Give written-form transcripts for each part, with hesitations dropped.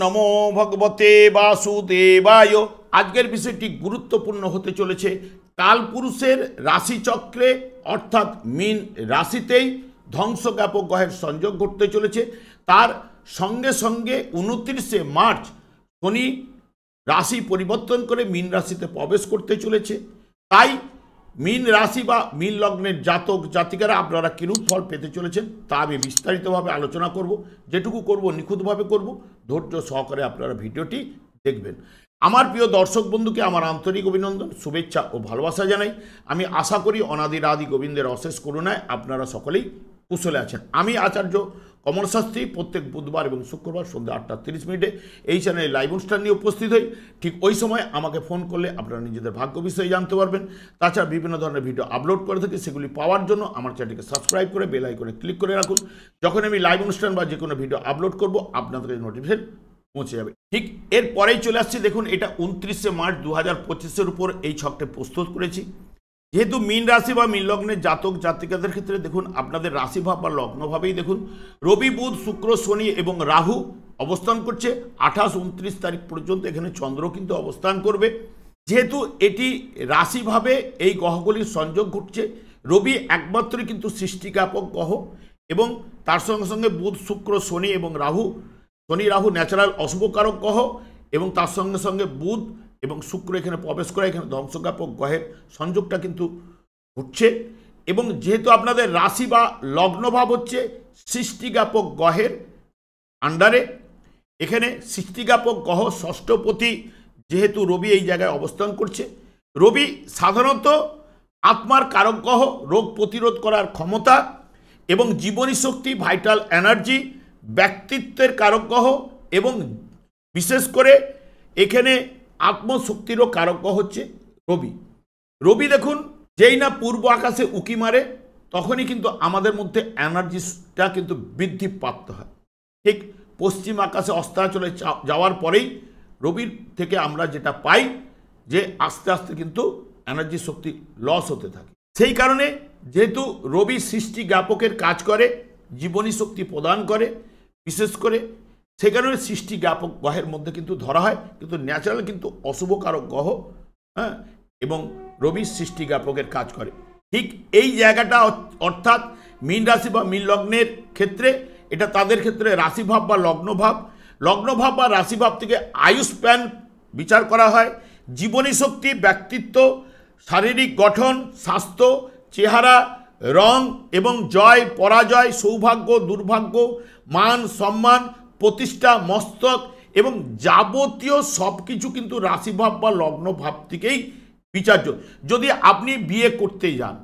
নমো ভগবতে বাসুদেবায়। আজকের বিষয়টি গুরুত্বপূর্ণ হতে চলেছে। কালপুরুষের রাশিচক্রে অর্থাৎ মীন রাশিতেই ধ্বংসজ্ঞাপক গ্রহের সংযোগ ঘটতে চলেছে। তার সঙ্গে সঙ্গে 29শে মার্চ শনি রাশি পরিবর্তন করে মীন রাশিতে প্রবেশ করতে চলেছে। তাই মীন রাশি বা মীন লগ্নের জাতক জাতিকারা আপনারা কিরূপ ফল পেতে চলেছেন তা আমি বিস্তারিতভাবে আলোচনা করব। যেটুকু করব নিখুঁতভাবে করব, ধৈর্য সহকারে আপনারা ভিডিওটি দেখবেন। আমার প্রিয় দর্শক বন্ধুকে আমার আন্তরিক অভিনন্দন, শুভেচ্ছা ও ভালোবাসা জানাই। আমি আশা করি অনাদি আদি গোবিন্দের অশেষ করুণায় আপনারা সকলেই কুশলে আছেন। আমি আচার্য কমল শাস্ত্রী প্রত্যেক বুধবার এবং শুক্রবার সন্ধ্যা 8:30 এই চ্যানেলে লাইভ অনুষ্ঠান নিয়ে উপস্থিত হই। ঠিক ওই সময় আমাকে ফোন করলে আপনারা নিজেদের ভাগ্য বিষয়ে জানতে পারবেন। তাছাড়া বিভিন্ন ধরনের ভিডিও আপলোড করে থাকি, সেগুলি পাওয়ার জন্য আমার চ্যানেলটিকে সাবস্ক্রাইব করে বেল আইকনে ক্লিক করে রাখুন। যখন আমি লাইভ অনুষ্ঠান বা যে কোনো ভিডিও আপলোড করব আপনাদের নোটিফিকেশন পৌঁছে যাবে। ঠিক এরপরেই চলে আসছি, দেখুন এটা 29শে মার্চ 2025-এর উপর এই ছকটা প্রস্তুত করেছি। যেহেতু মীন রাশি বা মীন লগ্নের জাতক জাতিকাদের ক্ষেত্রে দেখুন আপনাদের রাশিভাব বা লগ্নভাবেই দেখুন রবি, বুধ, শুক্র, শনি এবং রাহু অবস্থান করছে। 28-29 তারিখ পর্যন্ত এখানে চন্দ্র কিন্তু অবস্থান করবে। যেহেতু এটি রাশিভাবে এই গ্রহগুলির সংযোগ ঘটছে, রবি একমাত্রই কিন্তু সৃষ্টিকাপক গ্রহ এবং তার সঙ্গে সঙ্গে বুধ, শুক্র, শনি এবং রাহু, শনি রাহু ন্যাচারাল অশুভকারক গ্রহ এবং তার সঙ্গে সঙ্গে বুধ এবং শুক্র এখানে প্রবেশ করে এখানে ধ্বংসজ্ঞাপক গ্রহের সংযোগটা কিন্তু ঘটছে। এবং যেহেতু আপনাদের রাশি বা লগ্নভাব হচ্ছে সৃষ্টিজ্ঞাপক গ্রহের আন্ডারে, এখানে সৃষ্টিজ্ঞাপক গ্রহ ষষ্ঠপতি যেহেতু রবি এই জায়গায় অবস্থান করছে। রবি সাধারণত আত্মার কারক গ্রহ, রোগ প্রতিরোধ করার ক্ষমতা এবং জীবনী শক্তি, ভাইটাল এনার্জি, ব্যক্তিত্বের কারক গ্রহ এবং বিশেষ করে এখানে আত্মশক্তিরও কারক গ্রহ হচ্ছে রবি। রবি দেখুন যেই না পূর্ব আকাশে উঁকি মারে তখনই কিন্তু আমাদের মধ্যে এনার্জিটা কিন্তু বৃদ্ধি প্রাপ্ত হয়। ঠিক পশ্চিম আকাশে অস্তাচলে যাওয়ার পরেই রবির থেকে আমরা যেটা পাই যে আস্তে আস্তে কিন্তু এনার্জি শক্তি লস হতে থাকে। সেই কারণে যেহেতু রবি সৃষ্টি জ্ঞাপকের কাজ করে, জীবনী শক্তি প্রদান করে, বিশেষ করে সে কারণে সৃষ্টি জ্ঞাপক গ্রহের মধ্যে কিন্তু ধরা হয়, কিন্তু ন্যাচারাল কিন্তু অশুভকারক গ্রহ। হ্যাঁ, এবং রবি সৃষ্টি জ্ঞাপকের কাজ করে। ঠিক এই জায়গাটা অর্থাৎ মীন রাশি বা মীন লগ্নের ক্ষেত্রে এটা তাদের ক্ষেত্রে রাশিভাব বা লগ্নভাব বা রাশিভাব থেকে আয়ুষ্প্যান বিচার করা হয়। জীবনী শক্তি, ব্যক্তিত্ব, শারীরিক গঠন, স্বাস্থ্য, চেহারা, রং এবং জয় পরাজয়, সৌভাগ্য দুর্ভাগ্য, মান সম্মান, প্রতিষ্ঠা, মস্তক এবং যাবতীয় সব কিছু কিন্তু রাশিভাব বা লগ্নভাব থেকেই বিচার্য। যদি আপনি বিয়ে করতে যান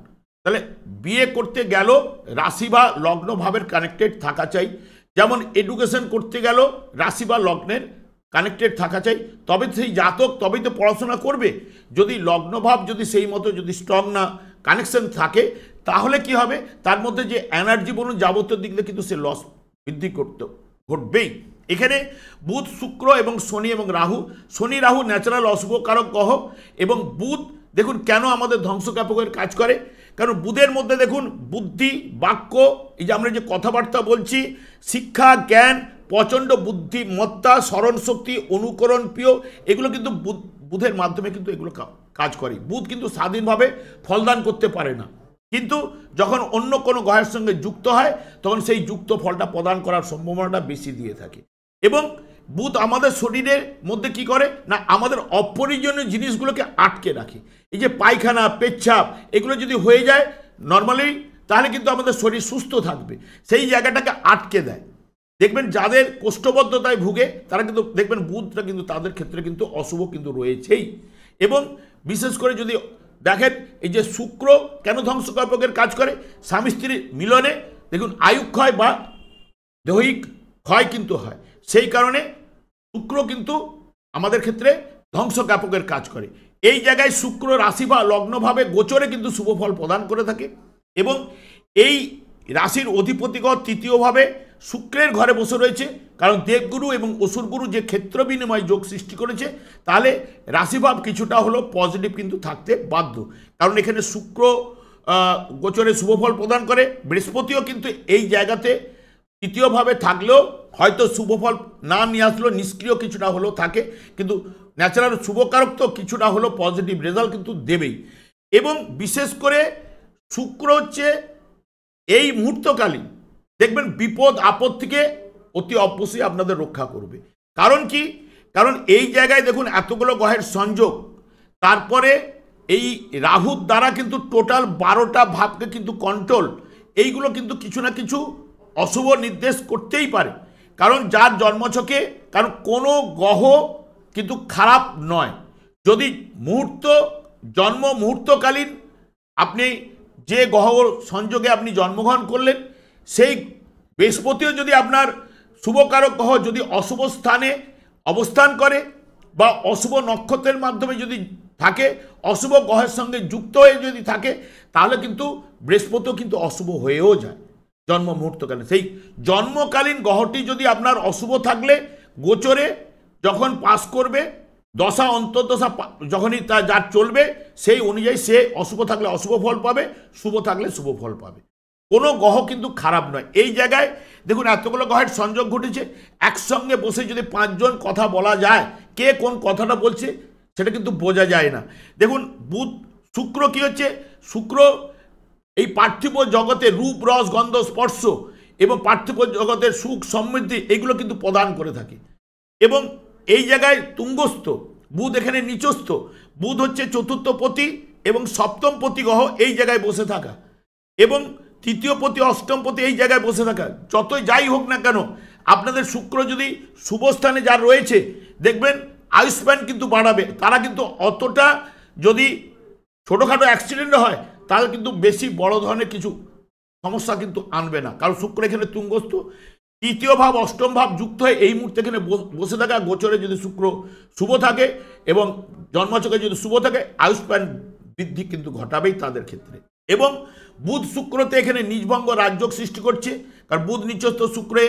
তাহলে বিয়ে করতে গেল রাশি বা লগ্নভাবের কানেক্টেড থাকা চাই। যেমন এডুকেশন করতে গেল রাশি বা লগ্নের কানেক্টেড থাকা চাই, তবে সেই জাতক তবেই তো পড়াশোনা করবে। যদি লগ্নভাব যদি সেই মতো যদি স্ট্রং না কানেকশন থাকে তাহলে কি হবে, তার মধ্যে যে এনার্জি বলুন যাবতীয় দিক দিয়ে কিন্তু সে লস বৃদ্ধি ঘটবেই। এখানে বুধ, শুক্র এবং শনি এবং রাহু, শনি রাহু ন্যাচারাল অশুভকারক গ্রহ এবং বুধ দেখুন কেন আমাদের ধ্বংসজ্ঞাপকের কাজ করে, কারণ বুধের মধ্যে দেখুন বুদ্ধি, বাক্য, এই যে আমরা যে কথাবার্তা বলছি, শিক্ষা, জ্ঞান, প্রচণ্ড বুদ্ধিমত্তা, স্মরণশক্তি, অনুকরণ প্রিয়, এগুলো কিন্তু বুধের মাধ্যমে কিন্তু এগুলো কাজ করে। বুধ কিন্তু স্বাধীনভাবে ফলদান করতে পারে না, কিন্তু যখন অন্য কোনো গ্রহের সঙ্গে যুক্ত হয় তখন সেই যুক্ত ফলটা প্রদান করার সম্ভাবনাটা বেশি দিয়ে থাকে। এবং বুধ আমাদের শরীরের মধ্যে কি করে না আমাদের অপ্রয়োজনীয় জিনিসগুলোকে আটকে রাখে। এই যে পায়খানা, পেচ্ছাপ এগুলো যদি হয়ে যায় নর্মালি তাহলে কিন্তু আমাদের শরীর সুস্থ থাকবে, সেই জায়গাটাকে আটকে দেয়। দেখবেন যাদের কোষ্ঠবদ্ধতায় ভুগে তারা কিন্তু দেখবেন বুধটা কিন্তু তাদের ক্ষেত্রে কিন্তু অশুভ কিন্তু রয়েছেই। এবং বিশেষ করে যদি দেখেন এই যে শুক্র কেন ধ্বংসজ্ঞাপকের কাজ করে, স্বামী স্ত্রীর মিলনে দেখুন আয়ুক্ষয় বা দৈহিক ক্ষয় কিন্তু হয়, সেই কারণে শুক্র কিন্তু আমাদের ক্ষেত্রে ধ্বংসজ্ঞাপকের কাজ করে। এই জায়গায় শুক্র রাশি বা লগ্নভাবে গোচরে কিন্তু শুভ ফল প্রদান করে থাকে এবং এই রাশির অধিপতিগণ তৃতীয়ভাবে শুক্রের ঘরে বসে রয়েছে, কারণ দেবগুরু এবং অসুরগুরু যে ক্ষেত্র বিনিময় যোগ সৃষ্টি করেছে তাহলে রাশিভাব কিছুটা হলো পজিটিভ কিন্তু থাকতে বাধ্য, কারণ এখানে শুক্র গোচরে শুভফল প্রদান করে। বৃহস্পতিও কিন্তু এই জায়গাতে তৃতীয়ভাবে থাকলেও হয়তো শুভফল না নিয়ে আসলেও নিষ্ক্রিয় কিছুটা হলেও থাকে, কিন্তু ন্যাচারাল শুভকারক তো কিছুটা হলেও পজিটিভ রেজাল্ট কিন্তু দেবেই। এবং বিশেষ করে শুক্র হচ্ছে এই মুহূর্তকালীন দেখবেন বিপদ আপদ থেকে অতি অবশ্যই আপনাদের রক্ষা করবে। কারণ কি, কারণ এই জায়গায় দেখুন এতগুলো গ্রহের সংযোগ, তারপরে এই রাহুর দ্বারা কিন্তু টোটাল 12টা ভাবকে কিন্তু কন্ট্রোল, এইগুলো কিন্তু কিছু না কিছু অশুভ নির্দেশ করতেই পারে। কারণ যার জন্মছকে, কারণ কোনো গ্রহ কিন্তু খারাপ নয়। যদি জন্ম মুহূর্তকালীন আপনি যে গ্রহ সংযোগে আপনি জন্মগ্রহণ করলেন, সেই বৃহস্পতিও যদি আপনার শুভকারক গ্রহ যদি অশুভ স্থানে অবস্থান করে বা অশুভ নক্ষত্রের মাধ্যমে যদি থাকে, অশুভ গ্রহের সঙ্গে যুক্ত হয়ে যদি থাকে, তাহলে কিন্তু বৃহস্পতিও কিন্তু অশুভ হয়েও যায় জন্ম মুহূর্তকালীন। সেই জন্মকালীন গ্রহটি যদি আপনার অশুভ থাকলে গোচরে যখন পাস করবে, দশা অন্তর্দশা যখনই তা যার চলবে, সেই অনুযায়ী সে অশুভ থাকলে অশুভ ফল পাবে, শুভ থাকলে শুভ ফল পাবে। কোনো গ্রহ কিন্তু খারাপ নয়। এই জায়গায় দেখুন এতগুলো গ্রহের সংযোগ ঘটেছে, একসঙ্গে বসে যদি 5 জন কথা বলা যায়, কে কোন কথাটা বলছে সেটা কিন্তু বোঝা যায় না। দেখুন বুধ শুক্র কি হচ্ছে, শুক্র এই পার্থিব জগতে রূপ রস গন্ধ স্পর্শ এবং পার্থিব জগতের সুখ সমৃদ্ধি এগুলো কিন্তু প্রদান করে থাকে। এবং এই জায়গায় তুঙ্গস্থ, বুধ এখানে নিচস্থ। বুধ হচ্ছে চতুর্থ পতি এবং সপ্তম পতি গ্রহ এই জায়গায় বসে থাকা, এবং তৃতীয় পতি অষ্টম পতি এই জায়গায় বসে থাকা। যতই যাই হোক না কেন, আপনাদের শুক্র যদি শুভ স্থানে যার রয়েছে, দেখবেন আয়ুষ্মান কিন্তু বাড়াবে। তারা কিন্তু অতটা যদি ছোটোখাটো অ্যাক্সিডেন্ট হয়, তাহলে কিন্তু বেশি বড় ধরনের কিছু সমস্যা কিন্তু আনবে না, কারণ শুক্র এখানে তুঙ্গস্থ। তৃতীয় ভাব অষ্টম ভাব যুক্ত হয়ে এই মুহূর্তে এখানে বসে থাকা, গোচরে যদি শুক্র শুভ থাকে এবং জন্মছকে যদি শুভ থাকে, আয়ুষ্মান বৃদ্ধি কিন্তু ঘটাবেই তাদের ক্ষেত্রে। এবং বুধ শুক্রতে এখানে নিজভঙ্গ রাজযোগ সৃষ্টি করছে, কারণ বুধ নিচস্থ শুক্রে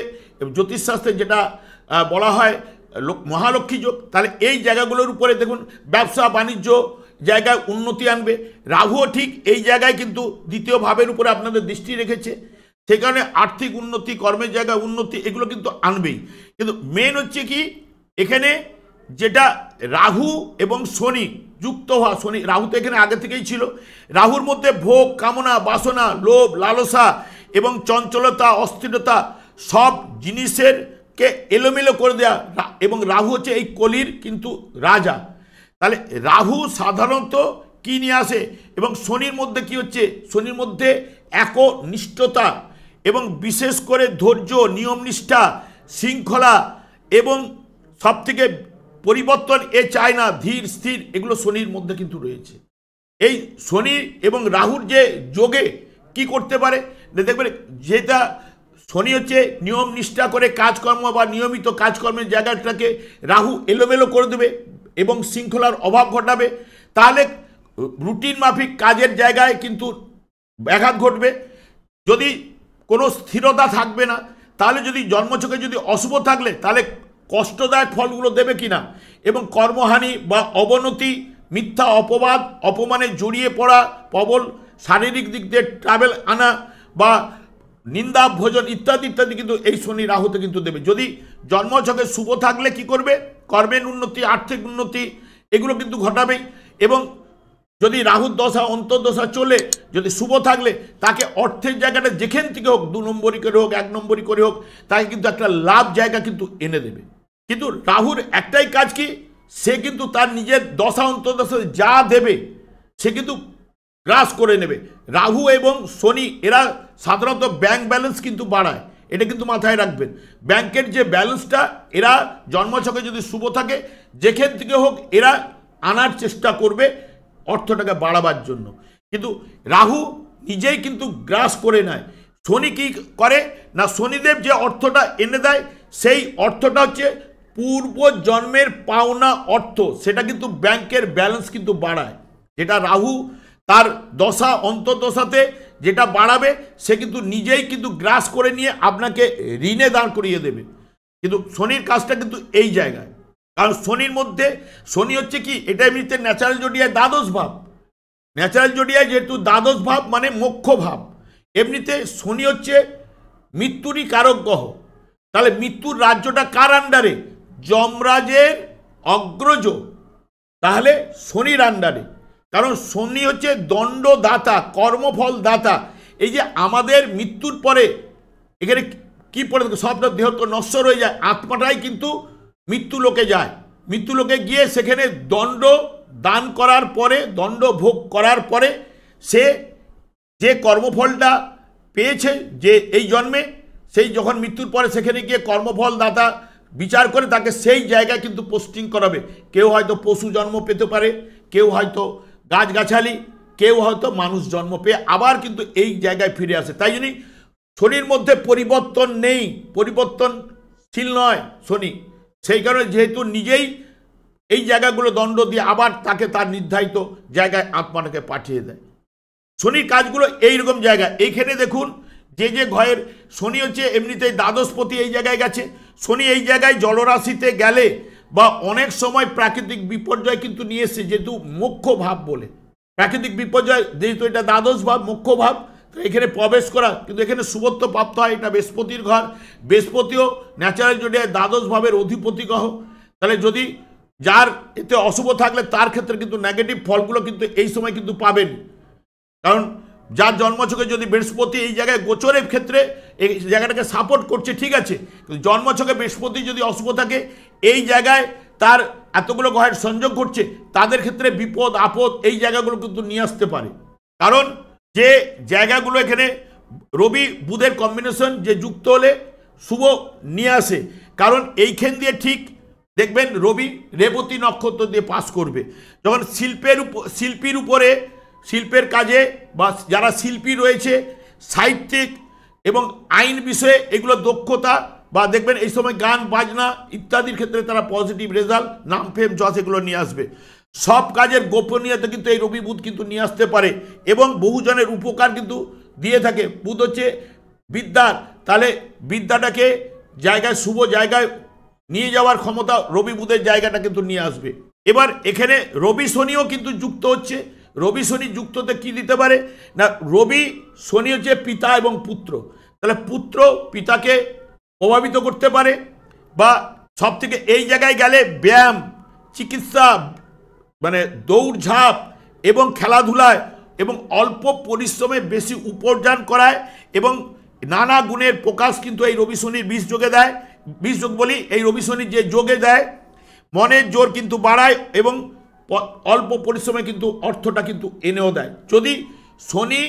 জ্যোতিষশাস্ত্রে যেটা বলা হয় মহালক্ষ্মী যোগ। তাহলে এই জায়গাগুলোর উপরে দেখুন ব্যবসা বাণিজ্য জায়গায় উন্নতি আনবে। রাহুও ঠিক এই জায়গায় কিন্তু দ্বিতীয় ভাবের উপরে আপনাদের দৃষ্টি রেখেছে, সেই কারণে আর্থিক উন্নতি, কর্মের জায়গায় উন্নতি এগুলো কিন্তু আনবেই। কিন্তু মেন হচ্ছে কি, এখানে যেটা রাহু এবং শনি যুক্ত হওয়া, শনি রাহু তো এখানে আগে থেকেই ছিল। রাহুর মধ্যে ভোগ কামনা বাসনা লোভ লালসা এবং চঞ্চলতা অস্থিরতা সব জিনিসের কে এলোমেলো করে দেয়া, এবং রাহু হচ্ছে এই কলির কিন্তু রাজা। তাহলে রাহু সাধারণত কি নিয়ে আসে, এবং শনির মধ্যে কি হচ্ছে, শনির মধ্যে একনিষ্ঠতা এবং বিশেষ করে ধৈর্য, নিয়মনিষ্ঠা, শৃঙ্খলা এবং সব থেকে পরিবর্তন চায় না, ধীর স্থির, এগুলো শনির মধ্যে কিন্তু রয়েছে। এই শনি এবং রাহুর যে যোগে কি করতে পারে, দেখবেন যেটা শনি হচ্ছে নিয়ম নিষ্ঠা করে কাজকর্ম বা নিয়মিত কাজকর্মের জায়গাটাকে রাহু এলোমেলো করে দেবে এবং শৃঙ্খলার অভাব ঘটাবে। তাহলে রুটিন মাফিক কাজের জায়গায় কিন্তু ব্যাঘাত ঘটবে। যদি কোনো স্থিরতা থাকবে না, তাহলে যদি জন্মছকে যদি অশুভ থাকলে, তাহলে কষ্টদায়ক ফলগুলো দেবে কিনা, এবং কর্মহানি বা অবনতি, মিথ্যা অপবাদ অপমানে জড়িয়ে পড়া, প্রবল শারীরিক দিক দিয়ে ট্রাভেল আনা বা নিন্দা ভোজন ইত্যাদি ইত্যাদি কিন্তু এই শনি রাহুতে কিন্তু দেবে। যদি জন্মছকে শুভ থাকলে কি করবে, কর্মের উন্নতি, আর্থিক উন্নতি এগুলো কিন্তু ঘটাবেই। এবং যদি রাহুর দশা অন্তর্দশা চলে, যদি শুভ থাকলে তাকে অর্থের জায়গাটা যেখান থেকে হোক, 2 নম্বরই করে হোক 1 নম্বরই করে হোক, তাকে কিন্তু একটা লাভ জায়গা কিন্তু এনে দেবে। কিন্তু রাহুর একটাই কাজ কি, সে কিন্তু তার নিজের দশা অন্তর্দশা যা দেবে সে কিন্তু গ্রাস করে নেবে। রাহু এবং শনি এরা সাধারণত ব্যাংক ব্যালেন্স কিন্তু বাড়ায়, এটা কিন্তু মাথায় রাখবেন। ব্যাংকের যে ব্যালেন্সটা এরা জন্মছকে যদি শুভ থাকে, যেখান থেকে হোক এরা আনার চেষ্টা করবে অর্থটাকে বাড়াবার জন্য। কিন্তু রাহু নিজেই কিন্তু গ্রাস করে নেয়। শনি কি করে না, শনিদেব যে অর্থটা এনে দেয়, সেই অর্থটা হচ্ছে পূর্ব জন্মের পাওনা অর্থ, সেটা কিন্তু ব্যাংকের ব্যালেন্স কিন্তু বাড়ায়। যেটা রাহু তার দশা অন্তর্দশাতে যেটা বাড়াবে, সে কিন্তু নিজেই কিন্তু গ্রাস করে নিয়ে আপনাকে ঋণে দাঁড় করিয়ে দেবে। কিন্তু শনির কাজটা কিন্তু এই জায়গায়, কারণ শনির মধ্যে শনি হচ্ছে কি, এটা এমনিতে ন্যাচারাল জোডিয়ায় দ্বাদশ ভাব। ন্যাচারাল জোডিয়ায় যেহেতু দ্বাদশ ভাব মানে মোক্ষ ভাব, এমনিতে শনি হচ্ছে মৃত্যুরই কারক গ্রহ। তাহলে মৃত্যুর রাজ্যটা কার আন্ডারে? যমরাজের অগ্রজ, তাহলে শনির আন্ডারে। কারণ শনি হচ্ছে দণ্ডদাতা, কর্মফল দাতা। এই যে আমাদের মৃত্যুর পরে এখানে কি পড়ে সব দেহ তো নশ্বর হয়ে যায়, আত্মাটাই কিন্তু মৃত্যু লোকে যায়। মৃত্যু লোকে গিয়ে সেখানে দণ্ড দান করার পরে, দণ্ড ভোগ করার পরে সে যে কর্মফলটা পেয়েছে যে এই জন্মে, সেই যখন মৃত্যুর পরে সেখানে গিয়ে কর্মফল দাতা বিচার করে তাকে সেই জায়গায় কিন্তু পোস্টিং করাবে। কেউ হয়তো পশু জন্ম পেতে পারে, কেউ হয়তো গাছগাছালি, কেউ হয়তো মানুষ জন্ম পেয়ে আবার কিন্তু এই জায়গায় ফিরে আসে। তাই জন্যই শনির মধ্যে পরিবর্তন নেই, পরিবর্তনশীল নয় শনি। সেই কারণে যেহেতু নিজেই এই জায়গাগুলো দণ্ড দিয়ে আবার তাকে তার নির্ধারিত জায়গায় আত্মাটাকে পাঠিয়ে দেয়। শনির কাজগুলো এইরকম জায়গা। এইখানে দেখুন যে ঘরের শনি হচ্ছে এমনিতেই দ্বাদশপতি এই জায়গায় গেছে। শনি এই জায়গায় জলরাশিতে গেলে বা অনেক সময় প্রাকৃতিক বিপর্যয় কিন্তু নিয়ে এসছে, যেহেতু মুখ্য ভাব বলে। প্রাকৃতিক বিপর্যয় যেহেতু এটা দ্বাদশ ভাব, মুখ্য ভাব, এখানে প্রবেশ করা কিন্তু এখানে শুভত্ব প্রাপ্ত হয়। এটা বৃহস্পতির ঘর, বৃহস্পতিও ন্যাচারাল জোডিয়ায় দ্বাদশ ভাবের অধিপতি গ্রহ। তাহলে যদি যার এতে অশুভ থাকলে তার ক্ষেত্রে কিন্তু নেগেটিভ ফলগুলো কিন্তু এই সময় কিন্তু পাবেন। কারণ যার জন্মছকে যদি বৃহস্পতি এই জায়গায় গোচরের ক্ষেত্রে এই জায়গাটাকে সাপোর্ট করছে, ঠিক আছে, কিন্তু জন্মছকে বৃহস্পতি যদি অশুভ থাকে এই জায়গায় তার এতগুলো গ্রহের সংযোগ করছে, তাদের ক্ষেত্রে বিপদ আপদ এই জায়গাগুলো কিন্তু নিয়ে আসতে পারে। কারণ যে জায়গাগুলো এখানে রবি বুধের কম্বিনেশন যে যুক্ত হলে শুভ নিয়ে আসে। কারণ এইখান দিয়ে ঠিক দেখবেন রবি রেবতী নক্ষত্র দিয়ে পাস করবে। যখন শিল্পীর উপরে, শিল্পের কাজে বা যারা শিল্পী রয়েছে, সাহিত্যিক এবং আইন বিষয়ে এগুলো দক্ষতা বা দেখবেন এই সময় গান বাজনা ইত্যাদির ক্ষেত্রে তারা পজিটিভ রেজাল্ট, নাম ফেম যশ এগুলো নিয়ে আসবে। সব কাজের গোপনীয়তা কিন্তু এই রবি বুধ কিন্তু নিয়ে আসতে পারে এবং বহুজনের উপকার কিন্তু দিয়ে থাকে। বুধ হচ্ছে বিদ্যার, তাহলে বিদ্যাটাকে জায়গায় শুভ জায়গায় নিয়ে যাওয়ার ক্ষমতা রবি বুধের জায়গাটা কিন্তু নিয়ে আসবে। এবার এখানে রবি শনিও কিন্তু যুক্ত হচ্ছে। রবি শনি যুক্ততে কি দিতে পারে না, রবি শনি হচ্ছে পিতা এবং পুত্র। তাহলে পুত্র পিতাকে প্রভাবিত করতে পারে বা সব থেকে এই জায়গায় গেলে ব্যায়াম, চিকিৎসা, মানে দৌড়ঝাঁপ এবং খেলাধুলায় এবং অল্প পরিশ্রমে বেশি উপার্জন করায় এবং নানা গুণের প্রকাশ কিন্তু এই রবি শনির বিষ যোগে দেয়। বিষ যোগ বলি, এই রবি শনির যে যোগে দেয় মনের জোর কিন্তু বাড়ায় এবং অল্প পরিশ্রমে কিন্তু অর্থটা কিন্তু এনেও দেয়। যদি শনি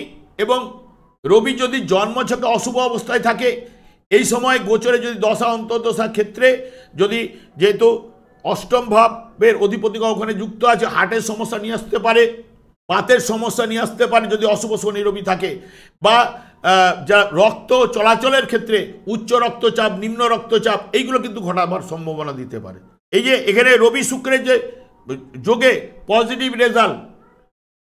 এবং রবি যদি জন্মছকে অশুভ অবস্থায় থাকে, এই সময় গোচরে যদি দশা অন্তর্দশার ক্ষেত্রে যদি যেহেতু অষ্টম ভাবের অধিপতি ওখানে যুক্ত আছে, হার্টের সমস্যা নিয়ে আসতে পারে, বাতের সমস্যা নিয়ে আসতে পারে যদি অশুভ শনি রবি থাকে, বা যা রক্ত চলাচলের ক্ষেত্রে উচ্চ রক্তচাপ, নিম্ন রক্তচাপ এইগুলো কিন্তু ঘটাবার সম্ভাবনা দিতে পারে। এই যে এখানে রবি শুক্রের যে যোগে পজিটিভ রেজাল্ট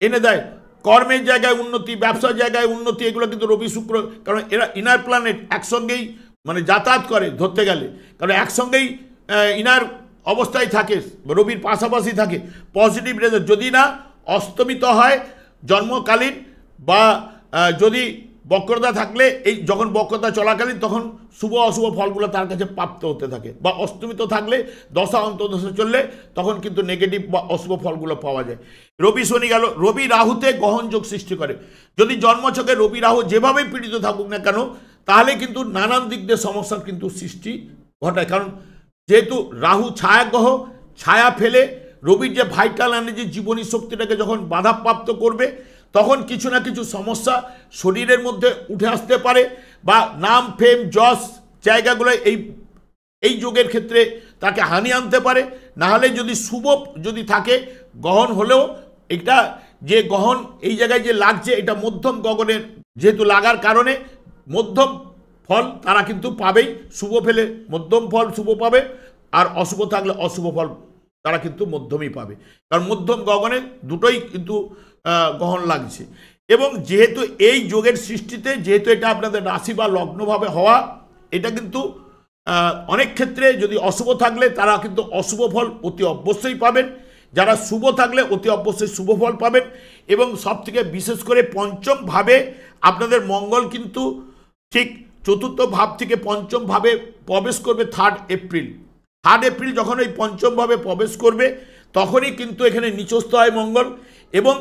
এনে দেয়, কর্মের জায়গায় উন্নতি, ব্যবসার জায়গায় উন্নতি, এগুলো কিন্তু রবি শুক্র, কারণ এরা ইনার প্ল্যানেট একসঙ্গেই মানে যাতায়াত করে ধরতে গেলে, কারণ একসঙ্গেই ইনার অবস্থায় থাকে, রবির পাশাপাশি থাকে। পজিটিভ রেজাল্ট যদি না অস্তমিত হয় জন্মকালীন বা যদি বক্রতা থাকলে, এই যখন বক্রতা চলাকালীন তখন শুভ অশুভ ফলগুলো তার কাছে প্রাপ্ত হতে থাকে, বা অস্তমিত থাকলে দশা অন্তর্দশা চললে তখন কিন্তু নেগেটিভ বা অশুভ ফলগুলো পাওয়া যায়। রবি শনি গেল, রবি রাহুতে গ্রহণযোগ সৃষ্টি করে। যদি জন্মছকে রবি রাহু যেভাবেই পীড়িত থাকুক না কেন, তাহলে কিন্তু নানান দিক দিয়ে সমস্যার কিন্তু সৃষ্টি ঘটায়। কারণ যেহেতু রাহু ছায়া গ্রহ, ছায়া ফেলে রবির যে ভাইটাল এনার্জি, জীবনী শক্তিটাকে যখন বাধাপ্রাপ্ত করবে তখন কিছু না কিছু সমস্যা শরীরের মধ্যে উঠে আসতে পারে, বা নাম ফেম যশ জায়গাগুলো এই যোগের ক্ষেত্রে তাকে হানি আনতে পারে। নাহলে যদি শুভ যদি থাকে, গ্রহণ হলেও এটা যে গ্রহণ এই জায়গায় যে লাগছে এটা মধ্যম গগনের যেহেতু লাগার কারণে মধ্যম ফল তারা কিন্তু পাবেই। শুভ ফেলে মধ্যম ফল শুভ পাবে, আর অশুভ থাকলে অশুভ ফল তারা কিন্তু মধ্যমই পাবে, কারণ মধ্যম গগনে দুটোই কিন্তু গ্রহণ লাগছে। এবং যেহেতু এই যোগের সৃষ্টিতে, যেহেতু এটা আপনাদের রাশি বা লগ্নভাবে হওয়া, এটা কিন্তু অনেক ক্ষেত্রে যদি অশুভ থাকলে তারা কিন্তু অশুভ ফল অতি অবশ্যই পাবেন, যারা শুভ থাকলে অতি অবশ্যই শুভ ফল পাবেন। এবং সব থেকে বিশেষ করে পঞ্চম ভাবে আপনাদের মঙ্গল কিন্তু ঠিক চতুর্থ ভাব থেকে পঞ্চম ভাবে প্রবেশ করবে 3 এপ্রিল। 3 এপ্রিল যখন ওই পঞ্চম ভাবে প্রবেশ করবে তখনই কিন্তু এখানে নিচস্থ হয় মঙ্গল, এবং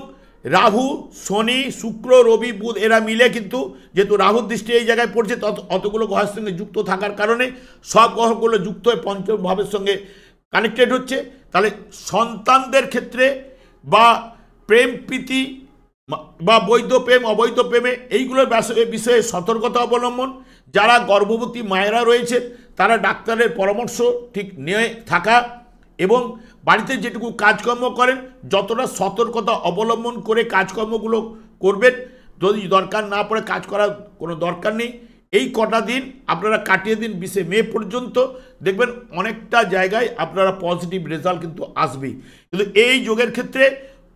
রাহু, শনি, শুক্র, রবি, বুধ এরা মিলে কিন্তু যেহেতু রাহুর দৃষ্টি এই জায়গায় পড়ছে অতগুলো গ্রহের সঙ্গে যুক্ত থাকার কারণে সব গ্রহগুলো যুক্ত হয়ে পঞ্চম ভাবের সঙ্গে কানেক্টেড হচ্ছে। তাহলে সন্তানদের ক্ষেত্রে বা প্রেম প্রীতি বা বৈধ প্রেম অবৈধ প্রেমে এইগুলোর বিষয়ে সতর্কতা অবলম্বন। যারা গর্ভবতী মায়েরা রয়েছে তারা ডাক্তারের পরামর্শ ঠিক নিয়ে থাকা, এবং বাড়িতে যেটুকু কাজকর্ম করেন যতটা সতর্কতা অবলম্বন করে কাজকর্মগুলো করবেন। যদি দরকার না পড়ে কাজ করার কোনো দরকার নেই। এই কটা দিন আপনারা কাটিয়ে দিন 20 মে পর্যন্ত, দেখবেন অনেকটা জায়গায় আপনারা পজিটিভ রেজাল্ট কিন্তু আসবেই। কিন্তু এই যোগের ক্ষেত্রে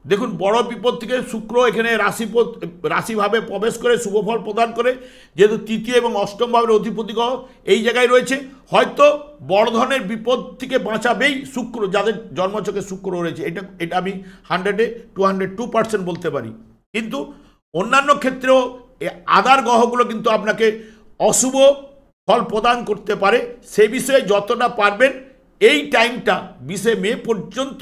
দেখুন বড় বিপদ থেকে শুক্র এখানে রাশিভাবে প্রবেশ করে শুভফল প্রদান করে, যেহেতু তৃতীয় এবং অষ্টম ভাবের অধিপতি গ্রহ এই জায়গায় রয়েছে, হয়তো বড় ধরনের বিপদ থেকে বাঁচাবেই শুক্র, যাদের জন্মছকে শুক্র রয়েছে। এটা আমি 100-এ 202% বলতে পারি। কিন্তু অন্যান্য ক্ষেত্রেও আদার গ্রহগুলো কিন্তু আপনাকে অশুভ ফল প্রদান করতে পারে। সে বিষয়ে যতটা পারবেন এই টাইমটা 20 মে পর্যন্ত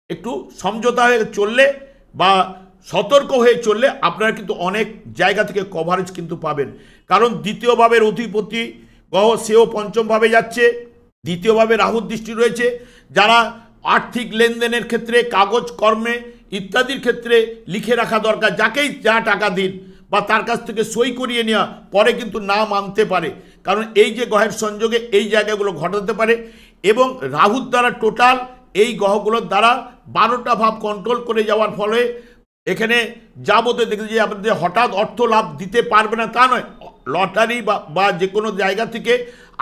একটু সমঝোতা হয়ে চললে বা সতর্ক হয়ে চললে আপনারা কিন্তু অনেক জায়গা থেকে কভারেজ কিন্তু পাবেন। কারণ দ্বিতীয় ভাবের অধিপতি গ্রহ সেও পঞ্চম ভাবে যাচ্ছে, দ্বিতীয় ভাবে রাহুর দৃষ্টি রয়েছে। যারা আর্থিক লেনদেনের ক্ষেত্রে, কাগজ কর্মে ইত্যাদির ক্ষেত্রে লিখে রাখা দরকার, যাকেই যা টাকা দিন বা তার কাছ থেকে সই করিয়ে নেওয়া, পরে কিন্তু না মানতে পারে, কারণ এই যে গ্রহের সংযোগে এই জায়গাগুলো ঘটাতে পারে। এবং রাহুর দ্বারা টোটাল এই গ্রহগুলোর দ্বারা 12টা ভাব কন্ট্রোল করে যাওয়ার ফলে এখানে যাবতীয় দেখতে যে আপনাদের হঠাৎ অর্থ লাভ দিতে পারবে না তা নয়, লটারি বা যে কোনো জায়গা থেকে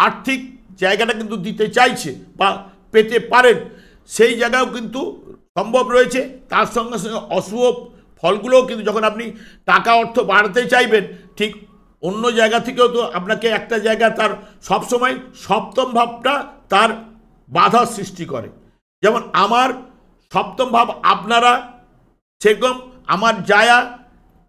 আর্থিক জায়গাটা কিন্তু দিতে চাইছে বা পেতে পারেন, সেই জায়গাও কিন্তু সম্ভব রয়েছে। তার সঙ্গে সঙ্গে অশুভ ফলগুলোও কিন্তু যখন আপনি টাকা অর্থ বাড়াতে চাইবেন, ঠিক অন্য জায়গা থেকেও তো আপনাকে একটা জায়গা তার সবসময় সপ্তম ভাবটা তার বাধা সৃষ্টি করে। যেমন আমার সপ্তম ভাব আপনারা, সেরকম আমার জায়া,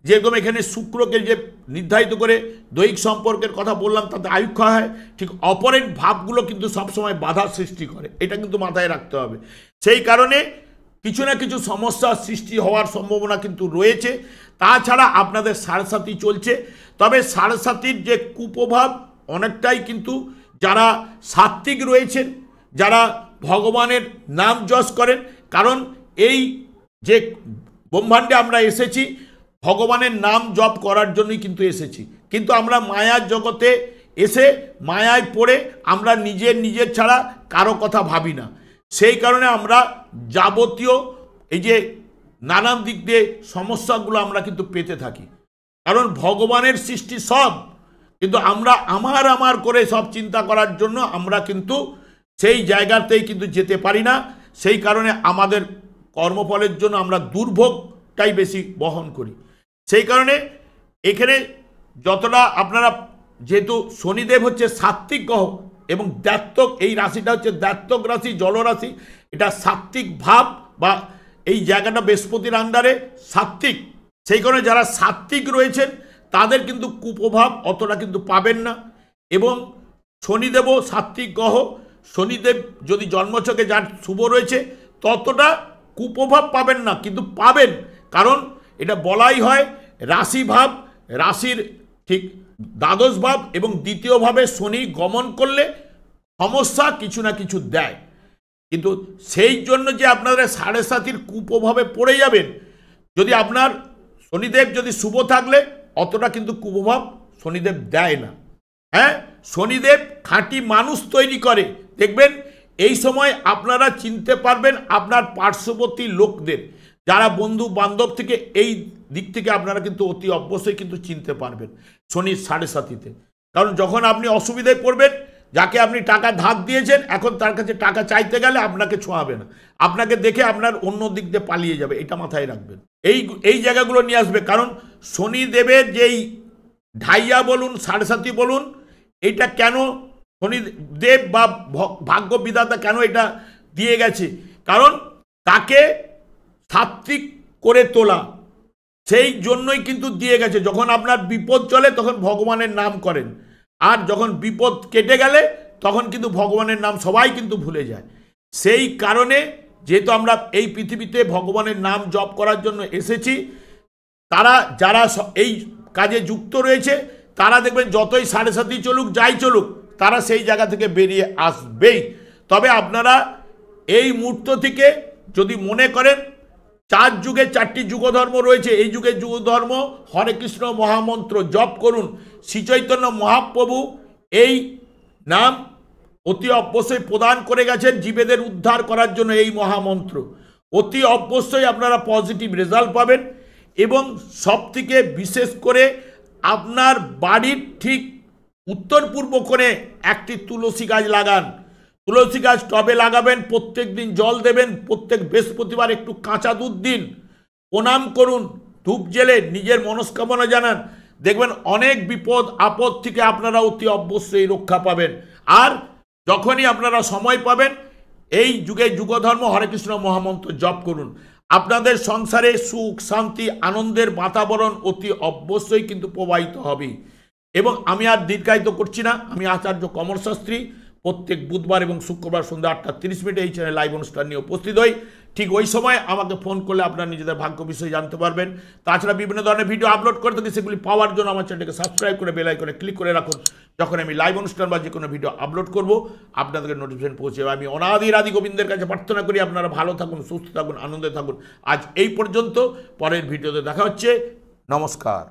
যেরকম এখানে শুক্রকে যে নির্ধারিত করে দৈহিক সম্পর্কের কথা বললাম তাতে আয়ুক্ষা হয়, ঠিক অপরের ভাবগুলো কিন্তু সবসময় বাধা সৃষ্টি করে। এটা কিন্তু মাথায় রাখতে হবে। সেই কারণে কিছু না কিছু সমস্যার সৃষ্টি হওয়ার সম্ভাবনা কিন্তু রয়েছে। তাছাড়া আপনাদের সাড়ে চলছে, তবে সাড়ে যে কুপ্রভাব অনেকটাই কিন্তু যারা সাত্ত্বিক রয়েছেন, যারা ভগবানের নাম যশ করেন, কারণ এই যে ব্রহ্মাণ্ডে আমরা এসেছি ভগবানের নাম জপ করার জন্যই কিন্তু এসেছি, কিন্তু আমরা মায়ার জগতে এসে মায়ায় পড়ে আমরা নিজের ছাড়া কারো কথা ভাবি না। সেই কারণে আমরা যাবতীয় এই যে নানান দিক দিয়ে সমস্যাগুলো আমরা কিন্তু পেতে থাকি, কারণ ভগবানের সৃষ্টি সব, কিন্তু আমরা আমার করে সব চিন্তা করার জন্য আমরা কিন্তু সেই জায়গাতেই কিন্তু যেতে পারি না। সেই কারণে আমাদের কর্মফলের জন্য আমরা দুর্ভোগটাই বেশি বহন করি। সেই কারণে এখানে যতটা আপনারা, যেহেতু শনিদেব হচ্ছে সাত্ত্বিক গ্রহ এবং দ্ব্যর্থক, এই রাশিটা হচ্ছে দ্ব্যর্থক রাশি, জলরাশি, এটা সাত্ত্বিক ভাব বা এই জায়গাটা বৃহস্পতির আন্ডারে সাত্ত্বিক। সেই কারণে যারা সাত্ত্বিক রয়েছেন তাদের কিন্তু কুপ্রভাব অতটা কিন্তু পাবেন না। এবং শনিদেবও সাত্ত্বিক গ্রহ, শনিদেব যদি জন্মছকে যার শুভ রয়েছে ততটা কুপ্রভাব পাবেন না, কিন্তু পাবেন, কারণ এটা বলাই হয় রাশি ভাব, রাশির ঠিক দ্বাদশ ভাব এবং দ্বিতীয় ভাবে শনি গমন করলে সমস্যা কিছু না কিছু দেয়। কিন্তু সেই জন্য যে আপনাদের সাড়ে কুপ্রভাবে পড়ে যাবেন, যদি আপনার শনিদেব যদি শুভ থাকলে অতটা কিন্তু কুপ্রভাব শনিদেব দেয় না। হ্যাঁ, শনিদেব খাঁটি মানুষ তৈরি করে। দেখবেন এই সময় আপনারা চিনতে পারবেন আপনার পার্শ্ববর্তী লোকদের, যারা বন্ধু বান্ধব থেকে এই দিক থেকে আপনারা কিন্তু অতি অবশ্যই কিন্তু চিনতে পারবেন শনির সাড়ে। কারণ যখন আপনি অসুবিধায় পড়বেন, যাকে আপনি টাকা ধার দিয়েছেন এখন তার কাছে টাকা চাইতে গেলে আপনাকে ছোঁয়াবে না, আপনাকে দেখে আপনার অন্য দিক দিয়ে পালিয়ে যাবে। এটা মাথায় রাখবেন, এই জায়গাগুলো নিয়ে আসবে। কারণ শনিদেবের যেই ঢাইয়া বলুন সাড়ে বলুন, এটা কেন শনিদেব বা ভাগ্য বিধাতা কেন এটা দিয়ে গেছে, কারণ তাকে সাত্ত্বিক করে তোলা, সেই জন্যই কিন্তু দিয়ে গেছে, যখন আপনার বিপদ চলে তখন ভগবানের নাম করেন, আর যখন বিপদ কেটে গেলে তখন কিন্তু ভগবানের নাম সবাই কিন্তু ভুলে যায়। সেই কারণে যেহেতু আমরা এই পৃথিবীতে ভগবানের নাম জপ করার জন্য এসেছি, তারা যারা এই কাজে যুক্ত রয়েছে তারা দেখবেন যতই সাড়ে সাথী চলুক যাই চলুক তারা সেই জায়গা থেকে বেরিয়ে আসবেই। তবে আপনারা এই মুহূর্ত থেকে যদি মনে করেন 4 যুগে 4টি যুগধর্ম রয়েছে, এই যুগে যুগধর্ম হরে কৃষ্ণ মহামন্ত্র জপ করুন। শ্রীচৈতন্য মহাপ্রভু এই নাম অতি অবশ্যই প্রদান করে গেছেন জীবেদের উদ্ধার করার জন্য। এই মহামন্ত্র অতি অবশ্যই আপনারা পজিটিভ রেজাল্ট পাবেন। এবং সবথেকে বিশেষ করে আপনার বাড়ির ঠিক উত্তর পূর্ব কোণে একটি তুলসী গাছ লাগান। তুলসী গাছ টবে লাগাবেন, প্রত্যেক দিন জল দেবেন, প্রত্যেক বৃহস্পতিবার একটু কাঁচা দুধ দিন, প্রণাম করুন, ধূপ জেলে নিজের মনস্কামনা জানান, দেখবেন অনেক বিপদ আপদ থেকে আপনারা অতি অবশ্যই রক্ষা পাবেন। আর যখনই আপনারা সময় পাবেন এই যুগে যুগধর্ম হরে কৃষ্ণ মহামন্ত্র জপ করুন। আপনাদের সংসারে সুখ শান্তি আনন্দের বাতাবরণ অতি অবশ্যই কিন্তু প্রবাহিত হবে। এবং আমি আর দীর্ঘায়িত করছি না, আমি আচার্য কমল শাস্ত্রী প্রত্যেক বুধবার এবং শুক্রবার সন্ধ্যা 8:30 এই চ্যানেল লাইভ অনুষ্ঠান নিয়ে উপস্থিত হই। ঠিক ওই সময় আমাকে ফোন করলে আপনারা নিজেদের ভাগ্য বিষয়ে জানতে পারবেন। তাছাড়া বিভিন্ন ধরনের ভিডিও আপলোড করে থাকি, সেগুলি পাওয়ার জন্য আমার চ্যানেলকে সাবস্ক্রাইব করে বেল আইকনে ক্লিক করে রাখুন। যখন আমি লাইভ অনুষ্ঠান বা যে কোনো ভিডিও আপলোড করব আপনাদেরকে নোটিফিকেশন পৌঁছে যাবে। আমি অনাদির আদি গোবিন্দের কাছে প্রার্থনা করি আপনারা ভালো থাকুন, সুস্থ থাকুন, আনন্দে থাকুন। আজ এই পর্যন্ত, পরের ভিডিওতে দেখা হচ্ছে। নমস্কার।